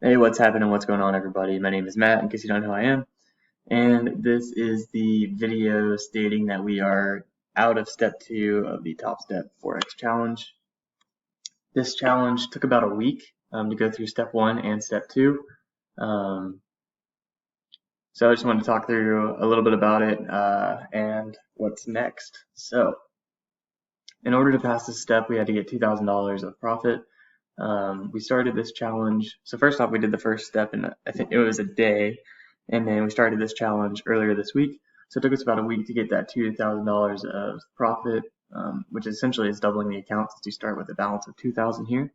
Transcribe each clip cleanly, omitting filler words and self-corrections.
Hey, what's happening? What's going on, everybody? My name is Matt, in case you don't know who I am, and this is the video stating that we are out of step 2 of the Top Step Forex challenge. This challenge took about a week to go through step 1 and step 2. So I just wanted to talk through a little bit about it and what's next. So in order to pass this step, we had to get $2,000 of profit. We started this challenge. So first off, we did the first step in I think it was a day, and then we started this challenge earlier this week. So it took us about a week to get that $2,000 of profit, which essentially is doubling the account since you start with a balance of 2,000 here.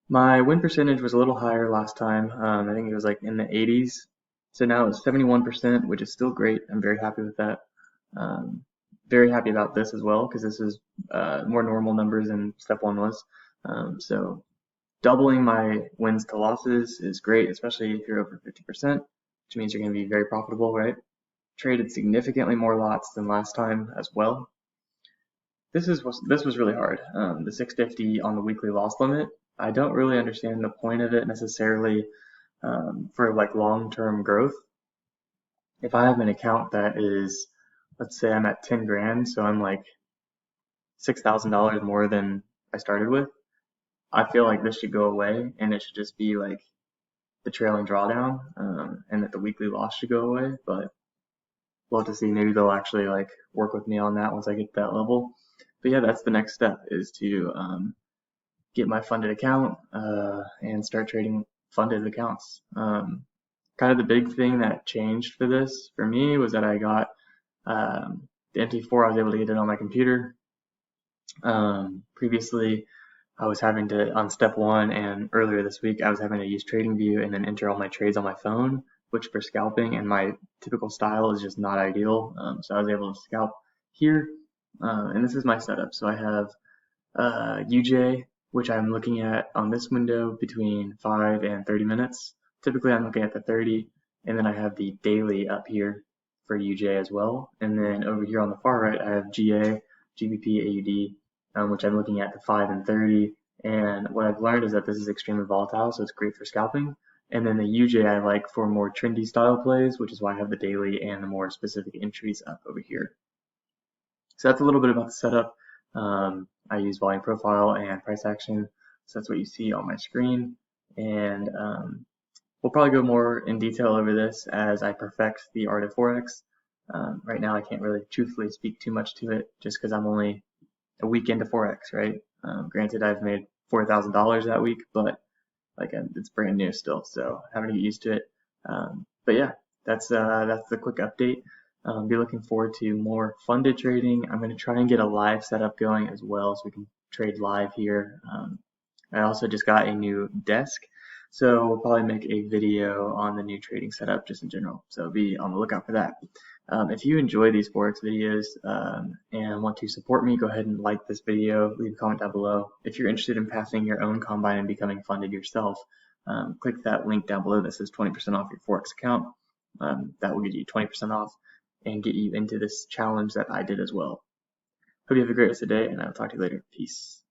My win percentage was a little higher last time. I think it was like in the 80s. So now it's 71%, which is still great. I'm very happy with that. Very happy about this as well, because this is more normal numbers than step 1 was. So doubling my wins to losses is great, especially if you're over 50%, which means you're going to be very profitable, right? Traded significantly more lots than last time as well. This was really hard. The 650 on the weekly loss limit. I don't really understand the point of it necessarily for like long-term growth. If I have an account that is, let's say I'm at 10 grand, so I'm like $6,000 more than I started with, I feel like this should go away and it should just be like the trailing drawdown, and that the weekly loss should go away. But we'll have to see. Maybe they'll actually like work with me on that once I get to that level. But yeah, that's the next step, is to get my funded account and start trading funded accounts. Kind of the big thing that changed for this for me was that I got the MT4. I was able to get it on my computer. Previously, I was having to, on step 1 and earlier this week, I was having to use TradingView and then enter all my trades on my phone, which for scalping and my typical style is just not ideal. So I was able to scalp here, and this is my setup. So I have UJ, which I'm looking at on this window between 5 and 30 minutes. Typically I'm looking at the 30, and then I have the daily up here for UJ as well. And then over here on the far right, I have GA, GBP, AUD, which I'm looking at the 5 and 30. And what I've learned is that this is extremely volatile, so it's great for scalping. And then the UJ I like for more trendy style plays, which is why I have the daily and the more specific entries up over here. So that's a little bit about the setup. I use volume profile and price action, so that's what you see on my screen. And we'll probably go more in detail over this as I perfect the art of Forex. Right now I can't really truthfully speak too much to it, just because I'm only a week into Forex, right? Granted, I've made $4,000 that week, but like it's brand new still, so having to get used to it. But yeah, that's the quick update. Be looking forward to more funded trading. I'm going to try and get a live setup going as well, so we can trade live here. I also just got a new desk, so we'll probably make a video on the new trading setup just in general. So be on the lookout for that. If you enjoy these Forex videos and want to support me, go ahead and like this video, leave a comment down below. If you're interested in passing your own combine and becoming funded yourself, click that link down below that says 20% off your Forex account. That will get you 20% off and get you into this challenge that I did as well. Hope you have a great rest of the day, and I'll talk to you later. Peace.